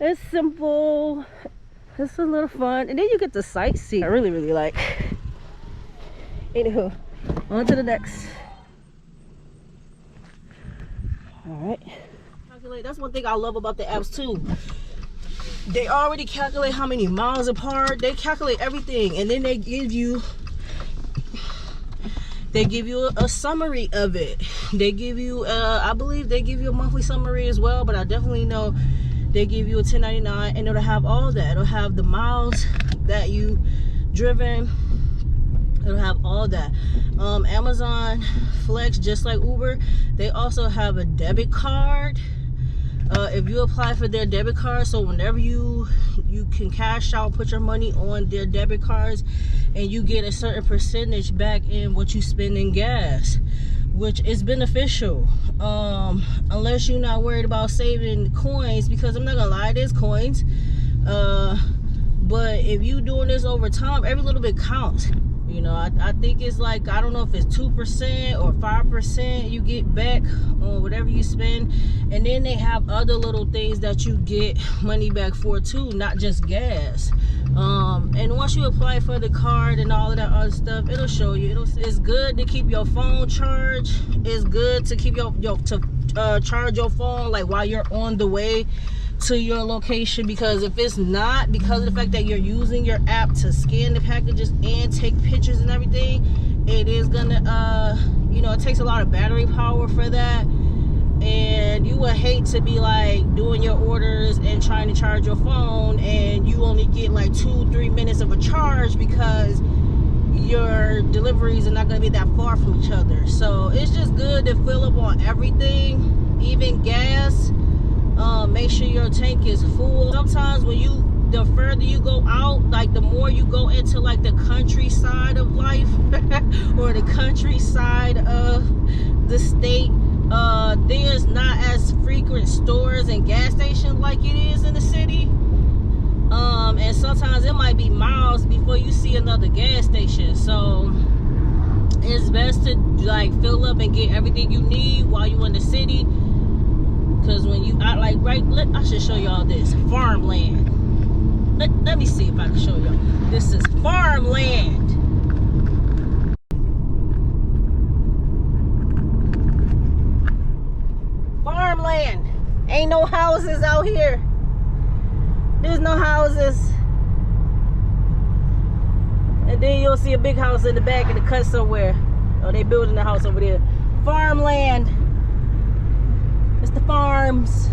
It's simple. It's a little fun, and then you get to sightsee. I really like. Anywho, on to the next. All right. Calculate. That's one thing I love about the apps too. They already calculate how many miles apart. They calculate everything, and then they give you a summary of it. They give you, I believe they give you a monthly summary as well, but I definitely know they give you a 1099, and it'll have all that. It'll have the miles that you driven. It'll have all that. Amazon Flex, just like Uber, they also have a debit card. If you apply for their debit card, so whenever you can cash out, put your money on their debit cards, and you get a certain percentage back in what you spend in gas, which is beneficial. Unless you're not worried about saving coins, because I'm not gonna lie, there's coins. But if you doing this over time, every little bit counts. You know, I think it's like, I don't know if it's 2% or 5% you get back on whatever you spend. And then they have other little things that you get money back for too, not just gas. And once you apply for the card and all of that other stuff, it'll show you. It's good to keep your phone charged. It's good to keep charge your phone like while you're on the way to your location, because if it's not, because of the fact that you're using your app to scan the packages and take pictures and everything, it is gonna you know, it takes a lot of battery power for that, and you would hate to be like doing your orders and trying to charge your phone and you only get like 2-3 minutes of a charge because your deliveries are not going to be that far from each other. So it's just good to fill up on everything, even gas. Make sure your tank is full. Sometimes when the further you go out, like the more you go into like the countryside of life or the countryside of the state, there's not as frequent stores and gas stations like it is in the city. And sometimes it might be miles before you see another gas station. So it's best to like fill up and get everything you need while you're in the city. Because when you out like I should show y'all this farmland. Let me see if I can show y'all. This is farmland. Farmland. Ain't no houses out here. There's no houses. And then you'll see a big house in the back in the cut somewhere. Oh, they building the house over there. Farmland. It's the farms.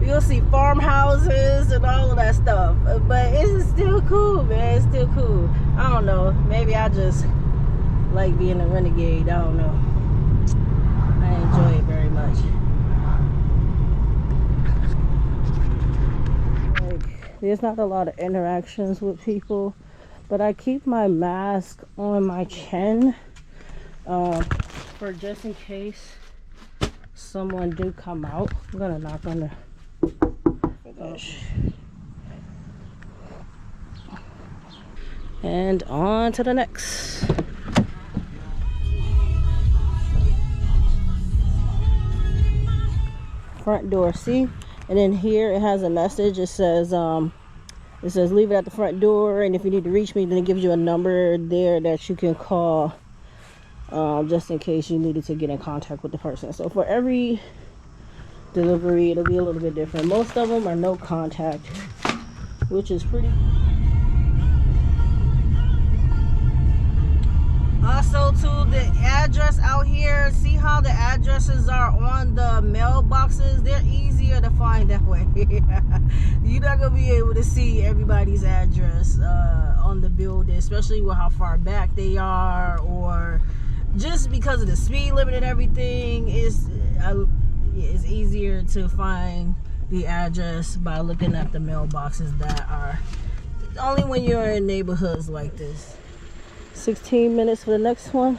You'll see farmhouses and all of that stuff. But it's still cool, man. It's still cool. I don't know. Maybe I just like being a renegade. I don't know. I enjoy it very much. Like, there's not a lot of interactions with people, but I keep my mask on my chin for just in case someone do come out. I'm gonna knock on the and on to the next. Front door, see? And then here it has a message. It says leave it at the front door, and if you need to reach me, then it gives you a number there that you can call just in case you needed to get in contact with the person. So for every delivery, it'll be a little bit different. Most of them are no contact, which is pretty. Also too, the address out here, see how the addresses are on the mailboxes? They're easier to find that way. You're not gonna be able to see everybody's address on the building, especially with how far back they are, or just because of the speed limit and everything. It's easier to find the address by looking at the mailboxes that are only when you're in neighborhoods like this. 16 minutes for the next one.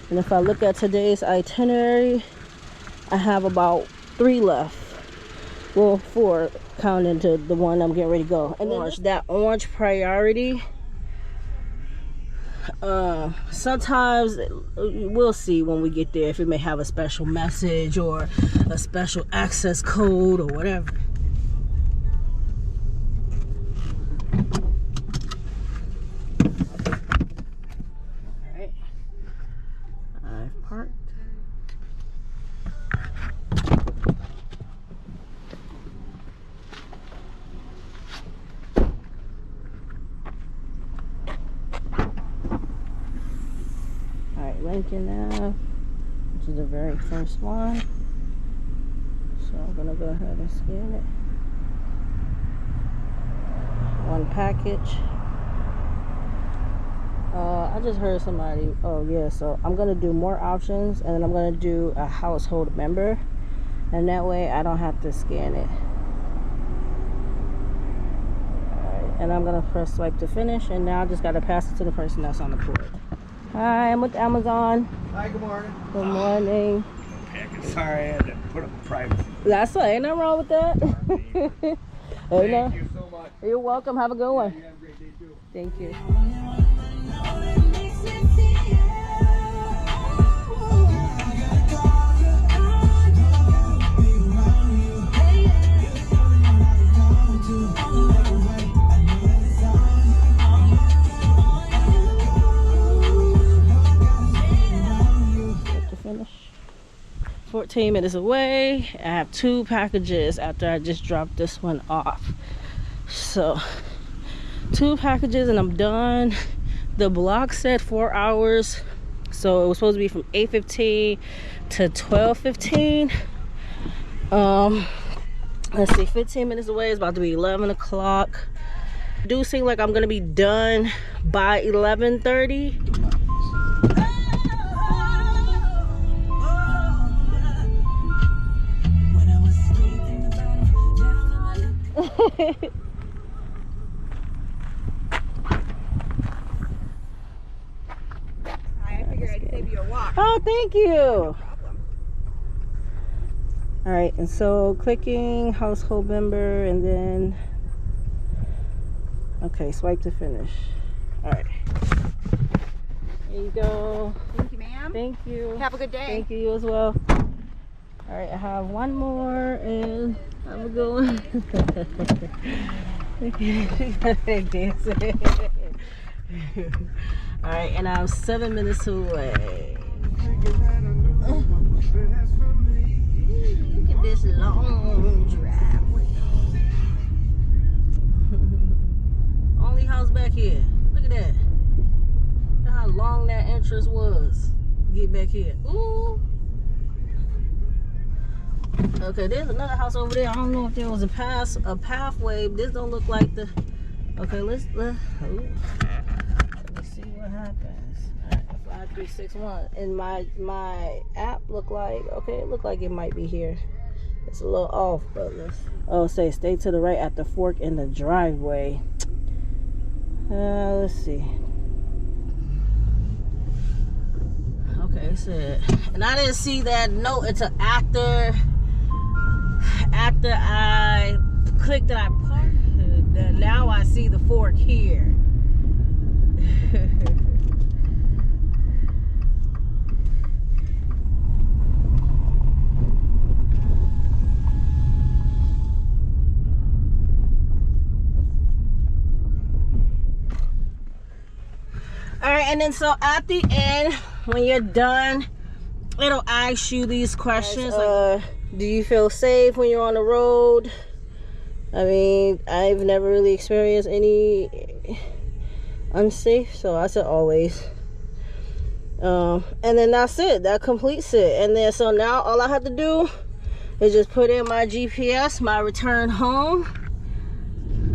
And if I look at today's itinerary, I have about 3 left. Well, 4 counting to the one I'm getting ready to go. And then that orange priority, sometimes we'll see when we get there if it may have a special message or a special access code or whatever. parked. Alright, Lincoln Ave, which is the very first one. So I'm gonna go ahead and scan it. One package. I just heard somebody, oh yeah, so I'm gonna do more options, and then I'm gonna do a household member, and that way I don't have to scan it. Alright, and I'm gonna press swipe to finish, and now I just gotta pass it to the person that's on the port. Hi, I'm with Amazon. Hi, good morning. Good morning. Sorry, I had to put up privacy. That's all, ain't nothing wrong with that. Thank you so much. You're welcome, have a good one. You have a great day too. Thank you. To finish. 14 minutes away. I have 2 packages after I just dropped this one off. So 2 packages and I'm done. The block said 4 hours, so it was supposed to be from 8:15 to 12:15. Let's see, 15 minutes away. It's about to be 11 o'clock. It do seem like I'm gonna be done by 11:30. I figured I'd save you a walk. Oh, thank you. No problem. All right, and so clicking household member, and then okay, swipe to finish. All right, there you go. Thank you, ma'am. Thank you. Have a good day. Thank you, you as well. All right, I have one more, and have a good one. All right, and I'm 7 minutes away. Look at this long driveway. Only house back here. Look at that. Look how long that entrance was. Get back here. Ooh. Okay, there's another house over there. I don't know if there was a pathway. This don't look like the. Okay, let's see what happens. Alright, 5361. And my app look like, okay, it looked like it might be here. It's a little off, but let's. Oh, say stay to the right at the fork in the driveway. Let's see. Okay, it said, and I didn't see that note until after I clicked that I parked. Now I see the fork here. All right, and then so at the end, when you're done, it'll ask you these questions like, do you feel safe when you're on the road? I mean, I've never really experienced any unsafe, so I said always. And then that's it. That completes it. And then so now all I have to do is just put in my GPS, my return home.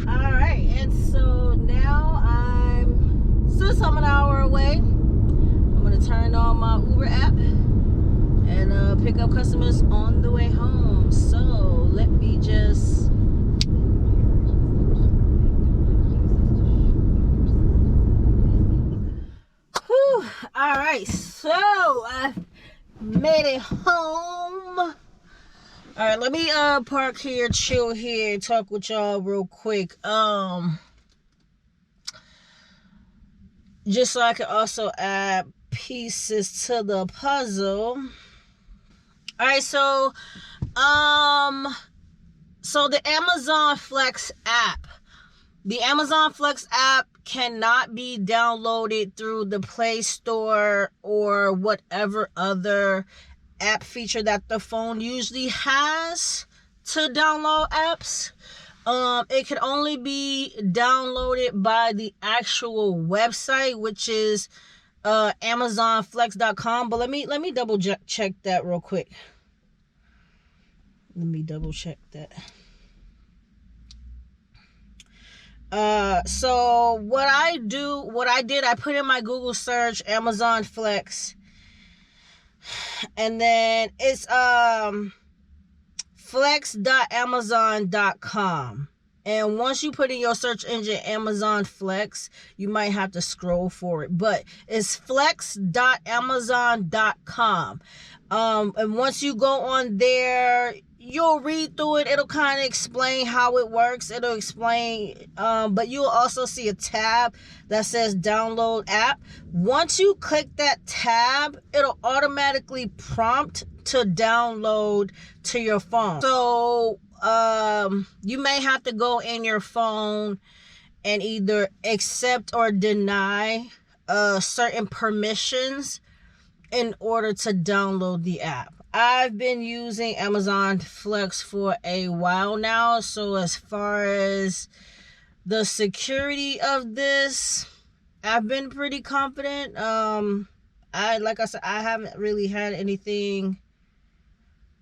All right, and so now I'm still some an hour away. I'm gonna turn on my Uber app and pick up customers on the way home. So let me just. Whew. All right, so I made it home. All right, let me park here, chill here, talk with y'all real quick. Just so I can also add pieces to the puzzle. All right, so the Amazon Flex app. The Amazon Flex app cannot be downloaded through the Play Store or whatever other app feature that the phone usually has to download apps. It can only be downloaded by the actual website, which is amazonflex.com. But let me double check that real quick. Let me double check that. So what I did, I put in my Google search Amazon Flex, and then it's flex.amazon.com. And once you put in your search engine Amazon Flex, you might have to scroll for it, but it's flex.amazon.com. And once you go on there, you'll read through it. It'll kind of explain how it works. It'll explain, but you'll also see a tab that says download app. Once you click that tab, it'll automatically prompt to download to your phone. So you may have to go in your phone and either accept or deny certain permissions in order to download the app. I've been using Amazon Flex for a while now, so as far as the security of this, I've been pretty confident. Like I said, I haven't really had anything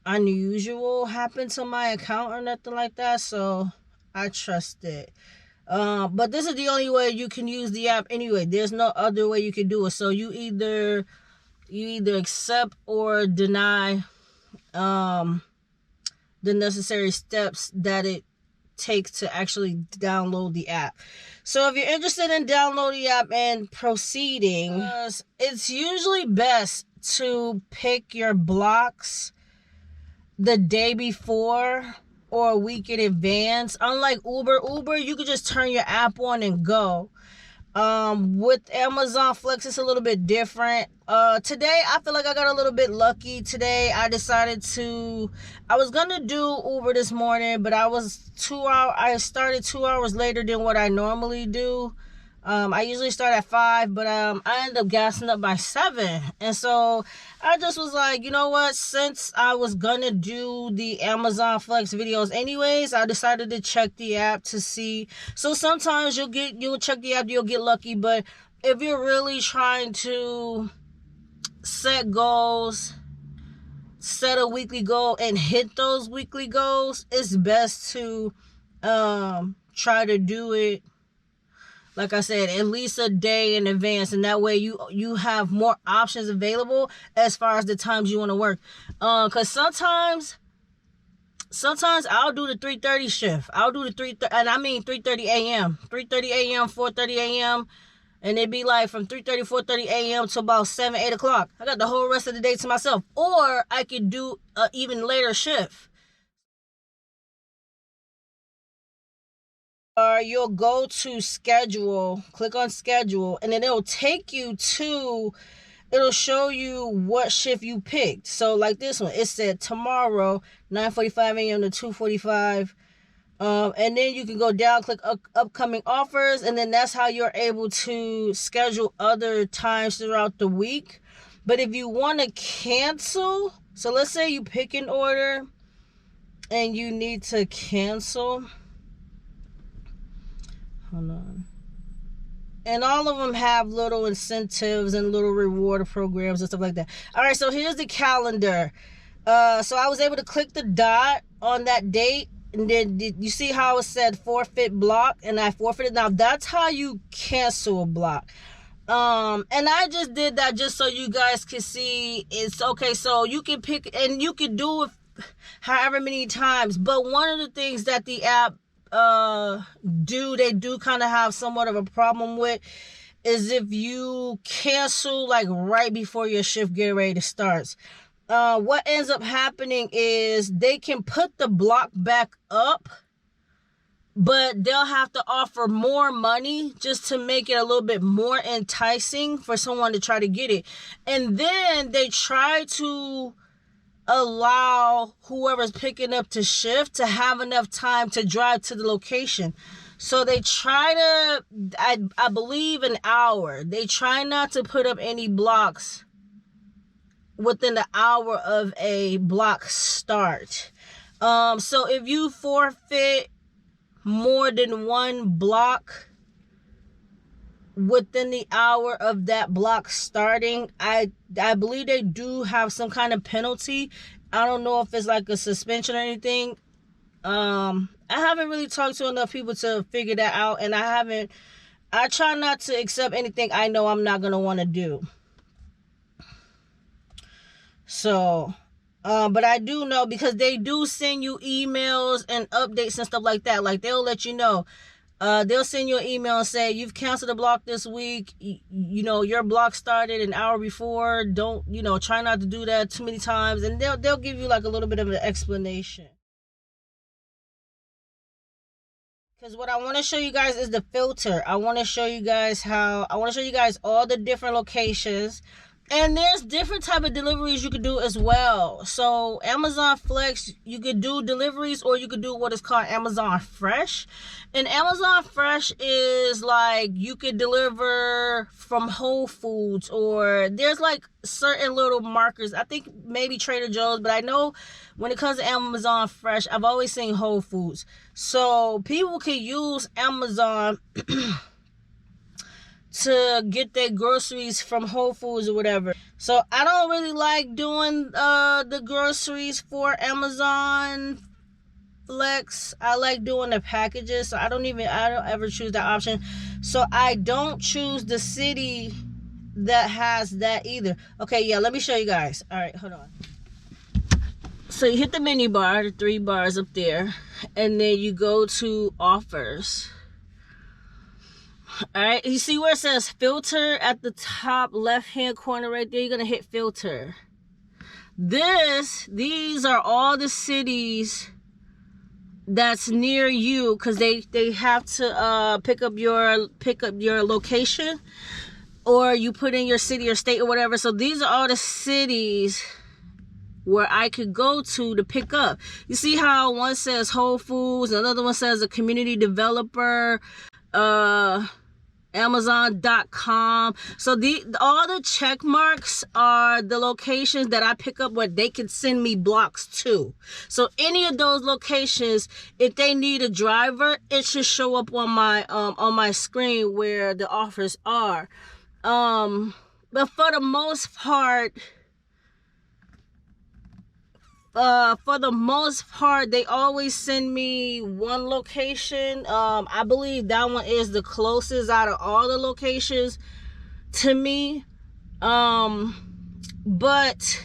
unusual happen to my account or nothing like that, so I trust it. But this is the only way you can use the app anyway. There's no other way you can do it. So you either accept or deny the necessary steps that it takes to actually download the app. So if you're interested in downloading the app and proceeding, it's usually best to pick your blocks the day before or a week in advance. Unlike Uber, you could just turn your app on and go. With Amazon Flex, it's a little bit different. Today, I feel like I got a little bit lucky. Today, I was gonna do Uber this morning, but I started 2 hours later than what I normally do. I usually start at 5, but I ended up gassing up by 7. And so I just was like, you know what? Since I was gonna do the Amazon Flex videos anyways, I decided to check the app to see. So sometimes you'll check the app, you'll get lucky, but if you're really trying to set goals, set a weekly goal and hit those weekly goals, it's best to try to do it, like I said, at least a day in advance, and that way you have more options available as far as the times you want to work. Because sometimes I'll do the 3:30 shift. I'll do the 3:30 a.m., 3:30 a.m., 4:30 a.m., and it'd be like from 3:30, 4:30 a.m. to about 7, 8 o'clock. I got the whole rest of the day to myself. Or I could do an even later shift. Or you'll go to schedule, click on schedule, and then it'll show you what shift you picked. So like this one, it said tomorrow 9:45 a.m. to 2:45. And then you can go down, click upcoming offers, and then that's how you're able to schedule other times throughout the week. But if you want to cancel, so let's say you pick an order and you need to cancel. Hold on. And all of them have little incentives and little reward programs and stuff like that. All right, so here's the calendar. So I was able to click the dot on that date, and then you see how it said forfeit block, and I forfeited. Now that's how you cancel a block. And I just did that just so you guys can see it's okay. So you can pick, and you can do it however many times. But one of the things that the app they do kind of have somewhat of a problem with is if you cancel like right before your shift get ready to start. What ends up happening is they can put the block back up, but they'll have to offer more money just to make it a little bit more enticing for someone to try to get it. And then they try to allow whoever's picking up to shift to have enough time to drive to the location. So they try to, I believe, an hour. They try not to put up any blocks within the hour of a block start. So if you forfeit more than one block within the hour of that block starting, I believe they do have some kind of penalty. I don't know if it's like a suspension or anything. I haven't really talked to enough people to figure that out, and I try not to accept anything I know I'm not gonna want to do. So, but I do know, because they do send you emails and updates and stuff like that. Like, they'll let you know. They'll send you an email and say, you've canceled a block this week. You know, your block started an hour before. Don't, try not to do that too many times. And they'll give you like a little bit of an explanation. Because what I want to show you guys is the filter. I want to show you guys all the different locations. And there's different type of deliveries you could do as well. So Amazon Flex, you could do deliveries, or you could do what is called Amazon Fresh. And Amazon Fresh is like, you could deliver from Whole Foods, or there's like certain little markers. I think maybe Trader Joe's, but I know when it comes to Amazon Fresh, I've always seen Whole Foods. So people can use Amazon to get their groceries from Whole Foods or whatever. So I don't really like doing the groceries for Amazon Flex. I like doing the packages. So I don't ever choose that option. So I don't choose the city that has that either. Okay, yeah, let me show you guys. All right, hold on. So you hit the menu bar, the 3 bars up there, and then you go to offers. All right, you see where it says filter at the top left hand corner right there? You're gonna hit filter. These are all the cities that's near you, because they have to pick up your location, or you put in your city or state or whatever. So these are all the cities where I could go to pick up. You see how one says Whole Foods, another one says a community developer, Amazon.com. So all the check marks are the locations that I pick up where they can send me blocks to. So any of those locations, if they need a driver, it should show up on my screen where the offers are. But for the most part, they always send me one location. I believe that one is the closest out of all the locations to me. But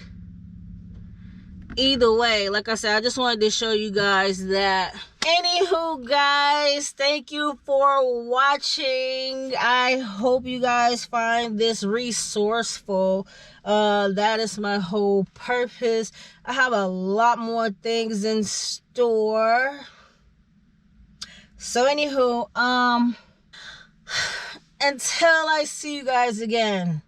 either way, like I said, I just wanted to show you guys that. Anywho, guys, thank you for watching. I hope you guys find this resourceful. That is my whole purpose. I have a lot more things in store. So anywho, until I see you guys again,